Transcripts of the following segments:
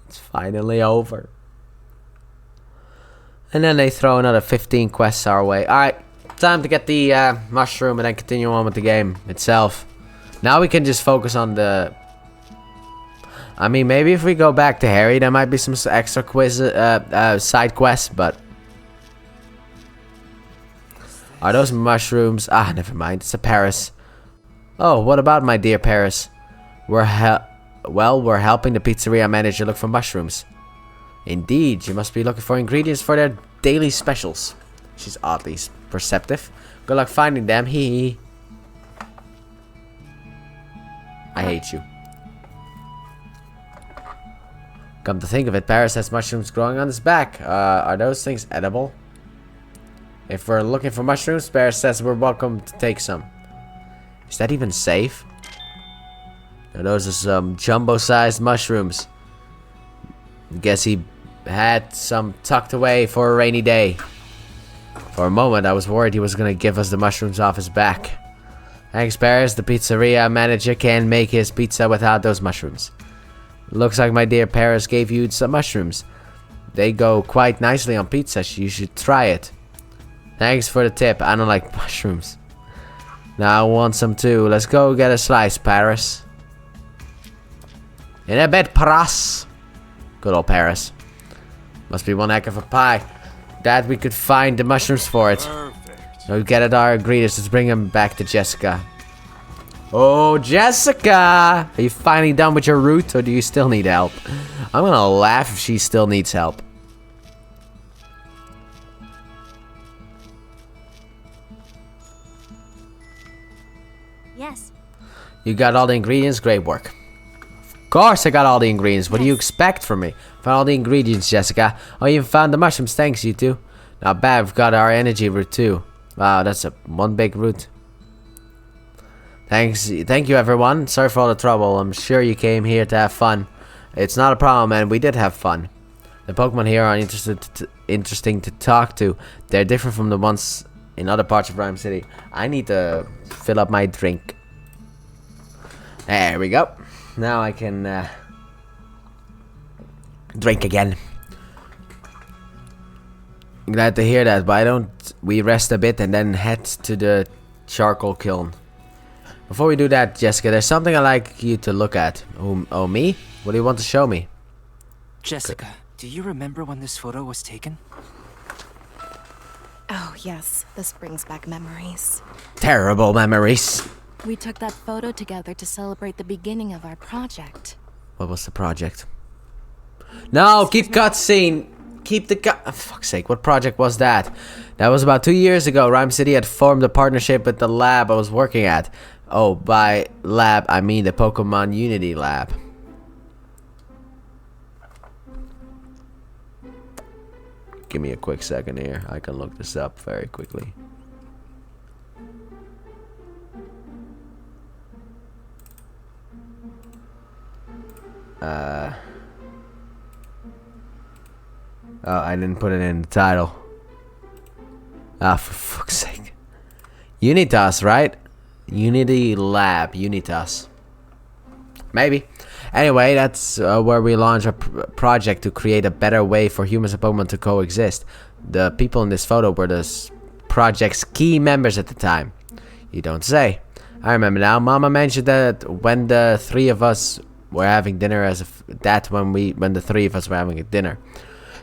It's finally over. And then they throw another 15 quests our way. Alright, time to get the mushroom and then continue on with the game itself. Now we can just focus on the... I mean, maybe if we go back to Harry, there might be some extra side quests, but... Are those mushrooms? Ah, never mind. It's a Paris. Oh, what about my dear Paris? We're helping the pizzeria manager look for mushrooms. Indeed, you must be looking for ingredients for their daily specials. She's oddly perceptive. Good luck finding them, hee hee. I hate you. Come to think of it, Paris has mushrooms growing on his back. Are those things edible? If we're looking for mushrooms, Paris says we're welcome to take some. Is that even safe? Now, those are some jumbo-sized mushrooms. Guess he had some tucked away for a rainy day. For a moment, I was worried he was gonna give us the mushrooms off his back. Thanks, Paris. The pizzeria manager can't make his pizza without those mushrooms. Looks like my dear Paris gave you some mushrooms. They go quite nicely on pizza. You should try it. Thanks for the tip. I don't like mushrooms. Now I want some too. Let's go get a slice, Paris. In a bit, Paris. Good old Paris. Must be one heck of a pie. That we could find the mushrooms for it. Perfect. Now get it our ingredients. Let's bring them back to Jessica. Oh, Jessica! Are you finally done with your route, or do you still need help? I'm gonna laugh if she still needs help. Yes. You got all the ingredients? Great work. Of course I got all the ingredients. What do you expect from me? Found all the ingredients, Jessica. Oh, you even found the mushrooms. Thanks, you two. Not bad. We've got our energy route too. Wow, that's one big route. Thanks. Thank you, everyone. Sorry for all the trouble. I'm sure you came here to have fun. It's not a problem, and we did have fun. The Pokemon here are interesting to talk to. They're different from the ones in other parts of Rhyme City. I need to fill up my drink. There we go. Now I can drink again. Glad to hear that, but why don't we rest a bit and then head to the charcoal kiln? Before we do that, Jessica, there's something I'd like you to look at. Oh, me? What do you want to show me? Jessica, do you remember when this photo was taken? Oh, yes. This brings back memories. Terrible memories. We took that photo together to celebrate the beginning of our project. What was the project? No, keep cutscene. Keep the cut. Oh, fuck's sake, what project was that? That was about 2 years ago. Rhyme City had formed a partnership with the lab I was working at. Oh, by lab, I mean the Pokemon Unity lab. Give me a quick second here. I can look this up very quickly. Oh, I didn't put it in the title. Ah, for fuck's sake. Unitas, right? Unity Lab, Unitas. Maybe. Anyway, that's where we launch a project to create a better way for humans and Pokemon to coexist. The people in this photo were the project's key members at the time. You don't say. I remember now. Mama mentioned that when the three of us were having dinner when the three of us were having a dinner.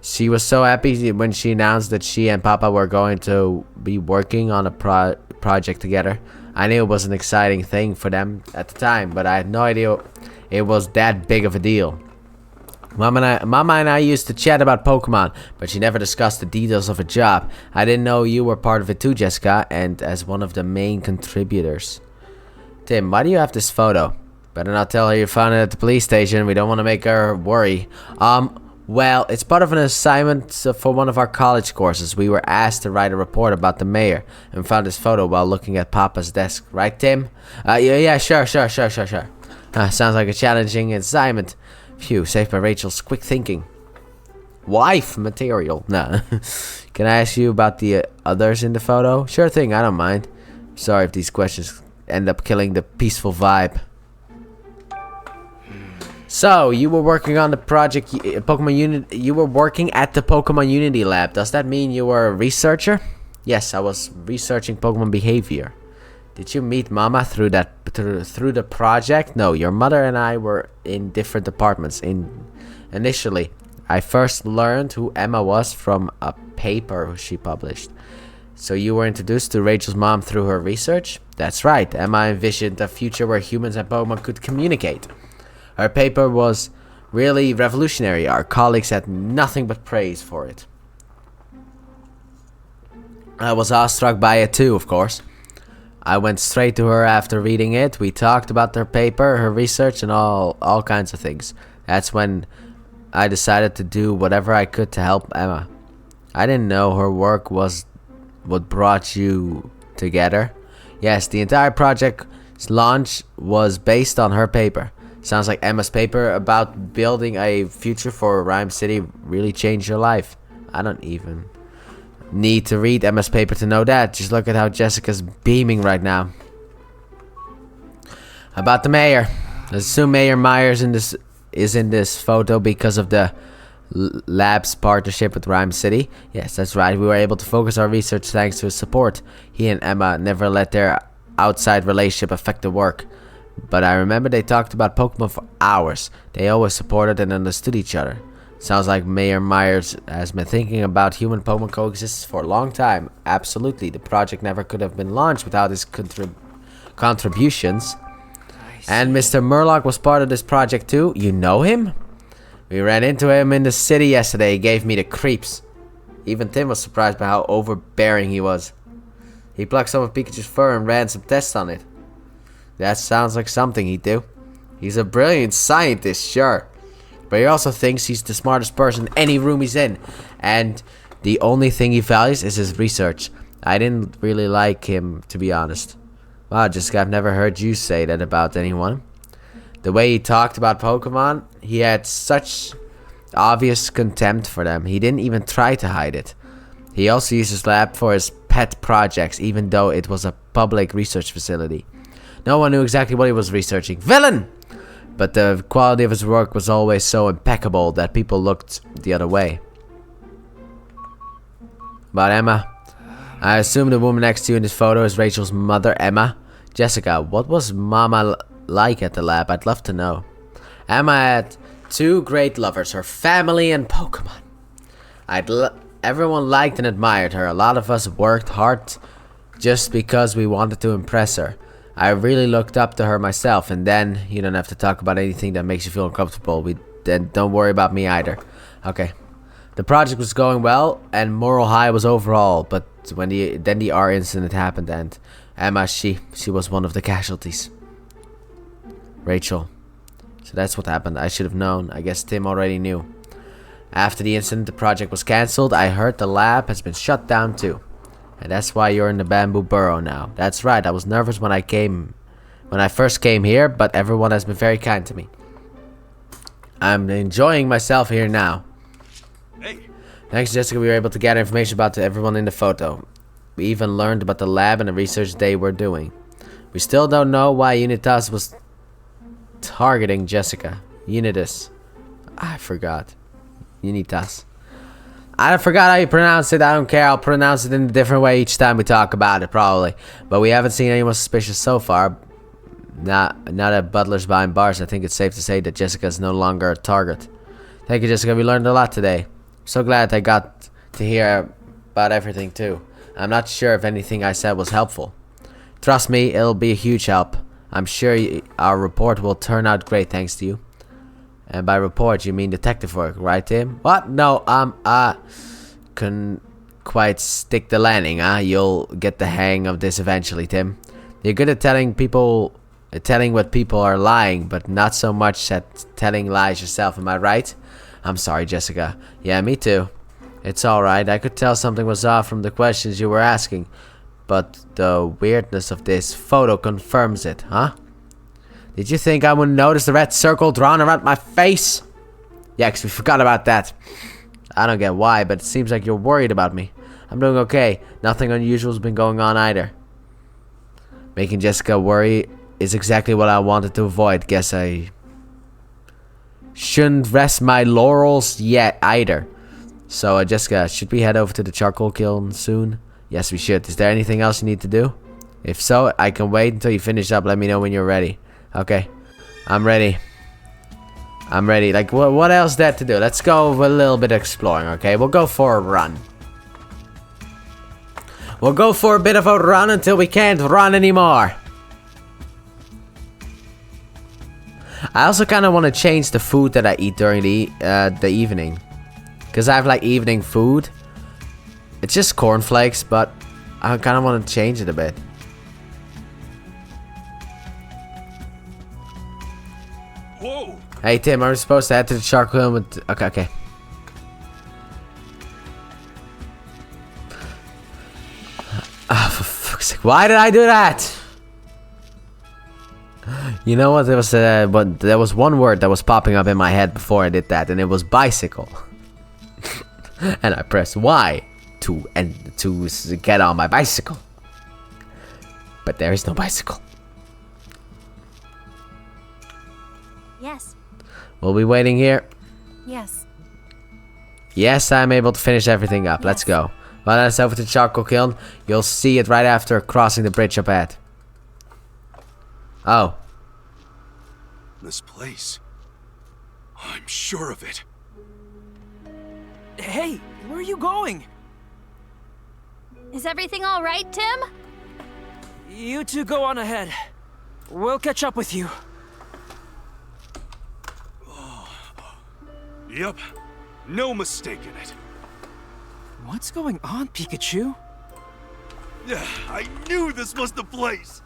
She was so happy when she announced that she and Papa were going to be working on a project together. I knew it was an exciting thing for them at the time, but I had no idea it was that big of a deal. Mama and I used to chat about Pokemon, but she never discussed the details of a job. I didn't know you were part of it too, Jessica, and as one of the main contributors. Tim, why do you have this photo? Better not tell her you found it at the police station. We don't want to make her worry. Well, it's part of an assignment for one of our college courses. We were asked to write a report about the mayor and found this photo while looking at Papa's desk. Right, Tim? Yeah, sure. Sounds like a challenging assignment. Phew, saved by Rachel's quick thinking. Wife material. Nah. Can I ask you about the others in the photo? Sure thing, I don't mind. Sorry if these questions end up killing the peaceful vibe. So, you were working on the project Pokemon Unity. You were working at the Pokemon Unity lab. Does that mean you were a researcher? Yes, I was researching Pokemon behavior. Did you meet Mama through the project? No, your mother and I were in different departments. Initially, I first learned who Emma was from a paper she published. So you were introduced to Rachel's mom through her research? That's right. Emma envisioned a future where humans and Pokemon could communicate. Her paper was really revolutionary. Our colleagues had nothing but praise for it. I was awestruck by it too, of course. I went straight to her after reading it. We talked about her paper, her research, and all kinds of things. That's when I decided to do whatever I could to help Emma. I didn't know her work was what brought you together. Yes, the entire project's launch was based on her paper. Sounds like Emma's paper about building a future for Rhyme City really changed your life. I don't even need to read Emma's paper to know that. Just look at how Jessica's beaming right now. About the mayor. Let's assume Mayor Myers is in this photo because of the lab's partnership with Rhyme City. Yes, that's right. We were able to focus our research thanks to his support. He and Emma never let their outside relationship affect the work. But I remember they talked about Pokemon for hours. They always supported and understood each other. Sounds like Mayor Myers has been thinking about human Pokemon coexistence for a long time. Absolutely. The project never could have been launched without his contributions. And Mr. Murloc was part of this project too. You know him? We ran into him in the city yesterday. He gave me the creeps. Even Tim was surprised by how overbearing he was. He plucked some of Pikachu's fur and ran some tests on it. That sounds like something he'd do. He's a brilliant scientist, sure. But he also thinks he's the smartest person in any room he's in. And the only thing he values is his research. I didn't really like him, to be honest. Wow, Jessica, I've never heard you say that about anyone. The way he talked about Pokemon, he had such obvious contempt for them. He didn't even try to hide it. He also used his lab for his pet projects, even though it was a public research facility. No one knew exactly what he was researching. Villain! But the quality of his work was always so impeccable that people looked the other way. About Emma. I assume the woman next to you in this photo is Rachel's mother, Emma. Jessica, what was Mama like at the lab? I'd love to know. Emma had two great lovers, her family and Pokemon. Everyone liked and admired her. A lot of us worked hard just because we wanted to impress her. I really looked up to her myself, and then you don't have to talk about anything that makes you feel uncomfortable. Then don't worry about me either. Okay. The project was going well, and moral high was overall, but when the R incident happened, and Emma, she was one of the casualties. Rachel. So that's what happened. I should have known. I guess Tim already knew. After the incident, the project was cancelled. I heard the lab has been shut down too. And that's why you're in the bamboo burrow now. That's right. I was nervous when I first came here, but everyone has been very kind to me. I'm enjoying myself here now. Hey. Thanks, Jessica, we were able to gather information about everyone in the photo. We even learned about the lab and the research they were doing. We still don't know why Unitas was targeting Jessica. Unitas. I forgot. Unitas. I forgot how you pronounce it. I don't care. I'll pronounce it in a different way each time we talk about it, probably. But we haven't seen anyone suspicious so far. Not at Butler's behind bars. I think it's safe to say that Jessica is no longer a target. Thank you, Jessica. We learned a lot today. I'm so glad I got to hear about everything, too. I'm not sure if anything I said was helpful. Trust me, it'll be a huge help. I'm sure our report will turn out great thanks to you. And by report, you mean detective work, right, Tim? What? No, couldn't quite stick the landing, huh? You'll get the hang of this eventually, Tim. You're good at telling what people are lying, but not so much at telling lies yourself, am I right? I'm sorry, Jessica. Yeah, me too. It's alright, I could tell something was off from the questions you were asking, but the weirdness of this photo confirms it, huh? Did you think I wouldn't notice the red circle drawn around my face? Yeah, 'cause we forgot about that. I don't get why, but it seems like you're worried about me. I'm doing okay. Nothing unusual's been going on either. Making Jessica worry is exactly what I wanted to avoid. Guess I shouldn't rest my laurels yet either. So I just should we head over to the charcoal kiln soon? Yes, we should. Is there anything else you need to do? If so, I can wait until you finish up. Let me know when you're ready. Okay, I'm ready. I'm ready. Like, what else is there to do? Let's go a little bit exploring, okay? We'll go for a run. We'll go for a bit of a run until we can't run anymore. I also kind of want to change the food that I eat during the evening. Because I have, like, evening food. It's just cornflakes, but I kind of want to change it a bit. Whoa! Hey Tim, are we supposed to head to the charcoal with... Okay. Ah, for fuck's sake. Why did I do that? You know what? There was one word that was popping up in my head before I did that, and it was bicycle. And I pressed Y to get on my bicycle. But there is no bicycle. Yes. We'll be waiting here. Yes. Yes, I'm able to finish everything up. Let's go. Well, that's over to the charcoal kiln. You'll see it right after crossing the bridge up ahead. Oh. This place. I'm sure of it. Hey, where are you going? Is everything all right, Tim? You two go on ahead. We'll catch up with you. Yep. No mistaking it. What's going on, Pikachu? Yeah, I knew this was the place.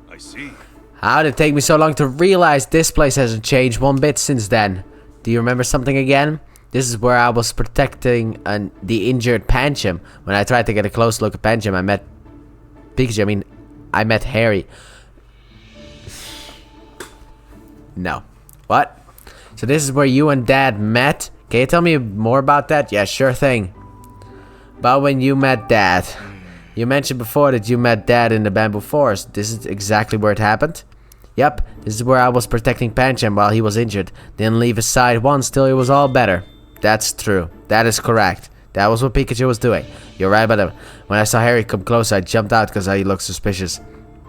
I see. How did it take me so long to realize this place hasn't changed one bit since then? Do you remember something again? This is where I was protecting the injured Pancham. When I tried to get a close look at Pancham, I met Pikachu. I met Harry. No. What? So this is where you and Dad met? Can you tell me more about that? Yeah, sure thing. About when you met Dad. You mentioned before that you met Dad in the bamboo forest. This is exactly where it happened? Yep, this is where I was protecting Pancham while he was injured. Didn't leave his side once till he was all better. That's true. That is correct. That was what Pikachu was doing. You're right about it. When I saw Harry come close, I jumped out because he looked suspicious.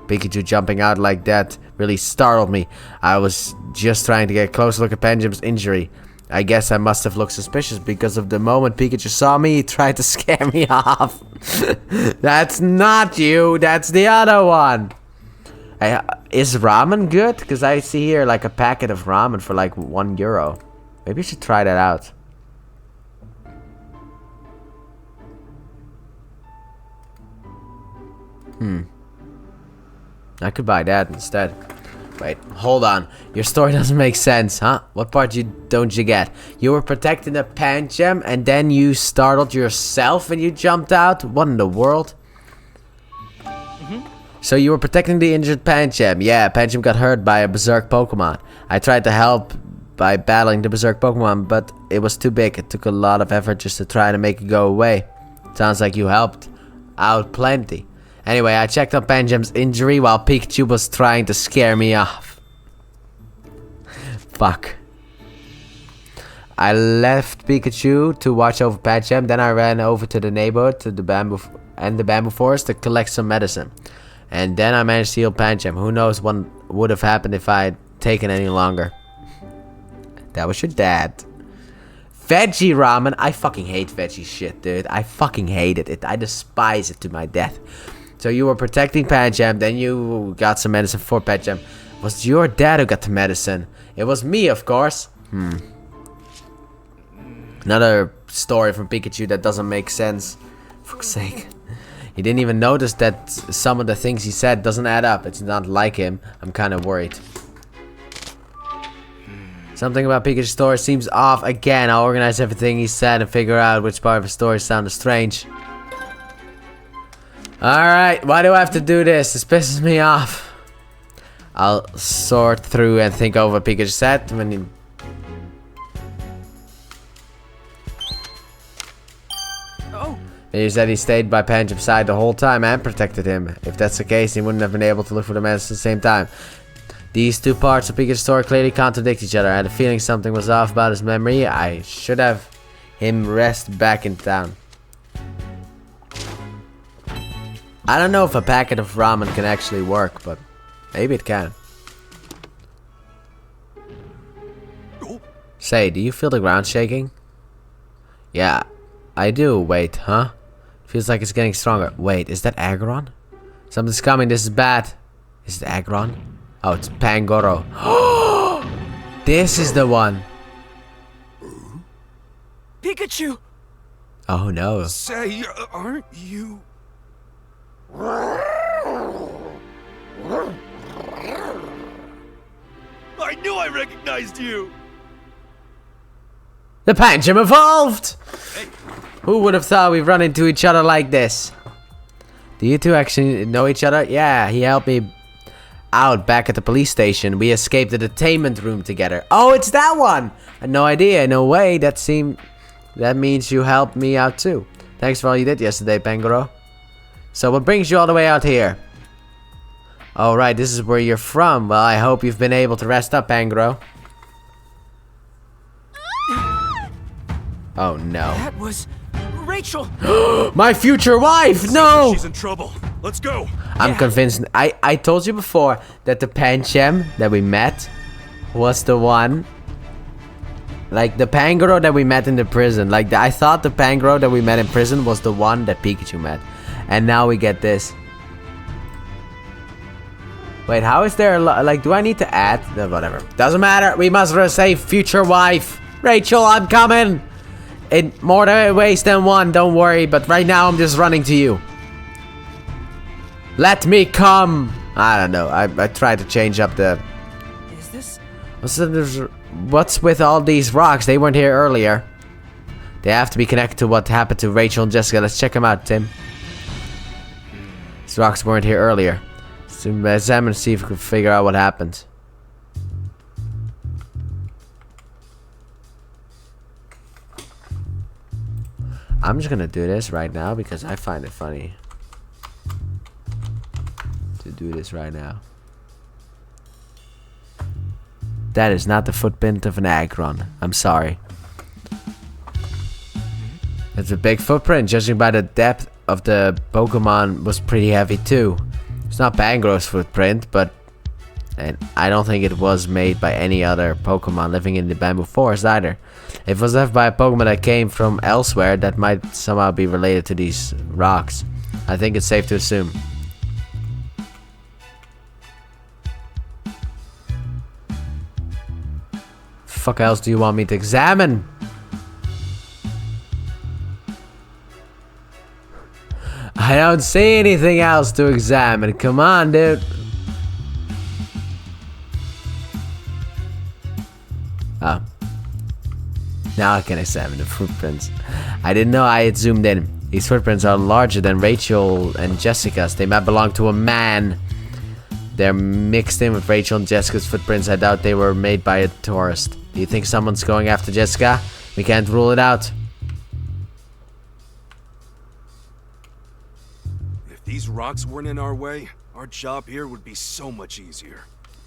Pikachu jumping out like that really startled me. I was just trying to get a close look at Pancham's injury. I guess I must have looked suspicious because of the moment Pikachu saw me, he tried to scare me off. That's not you, that's the other one. Hey, is ramen good? Because I see here like a packet of ramen for like €1. Maybe you should try that out. I could buy that instead. Wait, hold on. Your story doesn't make sense, huh? What part don't you get? You were protecting the Pancham and then you startled yourself and you jumped out? What in the world? So you were protecting the injured Pancham. Yeah, Pancham got hurt by a berserk Pokemon. I tried to help by battling the berserk Pokemon, but it was too big. It took a lot of effort just to try to make it go away. Sounds like you helped out plenty. Anyway, I checked on Pancham's injury while Pikachu was trying to scare me off. Fuck. I left Pikachu to watch over Pancham, then I ran over to the neighborhood to the bamboo forest to collect some medicine. And then I managed to heal Pancham. Who knows what would have happened if I had taken any longer. That was your dad. Veggie ramen. I fucking hate veggie shit, dude. I fucking hate it. I despise it to my death. So you were protecting Pancham, then you got some medicine for Pancham. It was your dad who got the medicine. It was me, of course. Another story from Pikachu that doesn't make sense. For fuck's sake. He didn't even notice that some of the things he said doesn't add up. It's not like him. I'm kind of worried. Something about Pikachu's story seems off again. I'll organize everything he said and figure out which part of his story sounded strange. Alright, why do I have to do this? This pisses me off. I'll sort through and think over what Pikachu said when he... Oh, He said he stayed by Pancham's side the whole time and protected him. If that's the case, he wouldn't have been able to look for the medicine at the same time. These two parts of Pikachu's story clearly contradict each other. I had a feeling something was off about his memory. I should have him rest back in town. I don't know if a packet of ramen can actually work, but maybe it can. Say, do you feel the ground shaking? Yeah, I do. Wait, huh? Feels like it's getting stronger. Wait, is that Aggron? Something's coming. This is bad. Is it Aggron? Oh, it's Pangoro. This is the one. Pikachu! Oh no. Say, aren't you... I knew I recognized you! The Pancham evolved! Who would have thought we'd run into each other like this? Do you two actually know each other? Yeah, he helped me out back at the police station. We escaped the detainment room together. Oh, it's that one! I had no idea, no way. That means you helped me out too. Thanks for all you did yesterday, Pangoro. So what brings you all the way out here? Oh right, this is where you're from. Well, I hope you've been able to rest up, Pangoro. Oh no. That was Rachel! My future wife! No! She's in trouble. Let's go. I'm convinced. I told you before that the Pancham that we met was the one. Like the Pangoro that we met in the prison. Like I thought the Pangoro that we met in prison was the one that Pikachu met. And now we get this. Wait, how is there like, do I need to add? No, whatever. Doesn't matter. We must save future wife. Rachel, I'm coming. In more ways than one, don't worry. But right now, I'm just running to you. Let me come. I don't know. I tried to change up the... Is this... What's with all these rocks? They weren't here earlier. They have to be connected to what happened to Rachel and Jessica. Let's check them out, Tim. These rocks weren't here earlier. Let's examine and see if we can figure out what happened. I'm just gonna do this right now because I find it funny to do this right now. That is not the footprint of an Aggron. I'm sorry. It's a big footprint. Judging by the depth of the Pokemon, was pretty heavy too. It's not Pangoro's footprint, but and I don't think it was made by any other Pokemon living in the bamboo forest either. If it was left by a Pokemon that came from elsewhere, that might somehow be related to these rocks. I think it's safe to assume. Fuck else do you want me to examine? I don't see anything else to examine. Come on, dude. Oh. Now I can examine the footprints. I didn't know I had zoomed in. These footprints are larger than Rachel and Jessica's. They might belong to a man. They're mixed in with Rachel and Jessica's footprints. I doubt they were made by a tourist. Do you think someone's going after Jessica? We can't rule it out. If these rocks weren't in our way, our job here would be so much easier.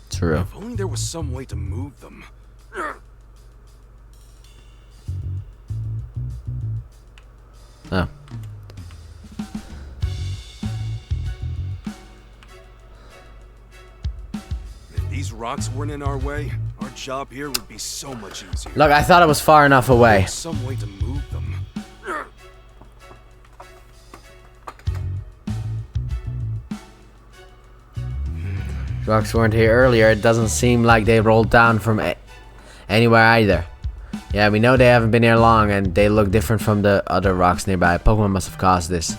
True. If only there was some way to move them. Oh. If these rocks weren't in our way, our job here would be so much easier. Look, I thought it was far enough away. There's some way to move them. Rocks weren't here earlier. It doesn't seem like they rolled down from anywhere either. Yeah, we know they haven't been here long, and they look different from the other rocks nearby. Pokemon must have caused this.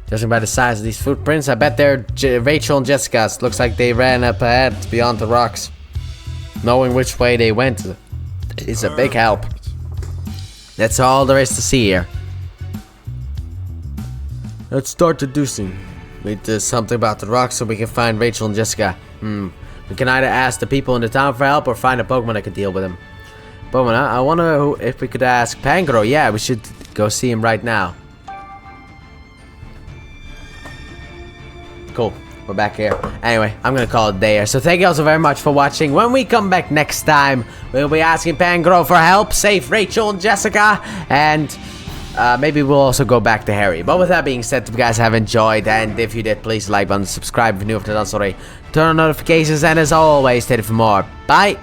Judging by the size of these footprints, I bet they're Rachel and Jessica's. Looks like they ran up ahead beyond the rocks. Knowing which way they went is a big help. That's all there is to see here. Let's start deducing. We need to do something about the rocks so we can find Rachel and Jessica. We can either ask the people in the town for help or find a Pokemon that can deal with them. Pokemon, I wonder if we could ask Pangoro. Yeah, we should go see him right now. Cool. We're back here. Anyway, I'm gonna call it a day here. So thank you all so very much for watching. When we come back next time, we'll be asking Pangro for help, save Rachel and Jessica, and maybe we'll also go back to Harry. But with that being said, if you guys have enjoyed, and if you did, please like button, subscribe if you're new, if you're not already, turn on notifications, and as always, stay tuned for more. Bye!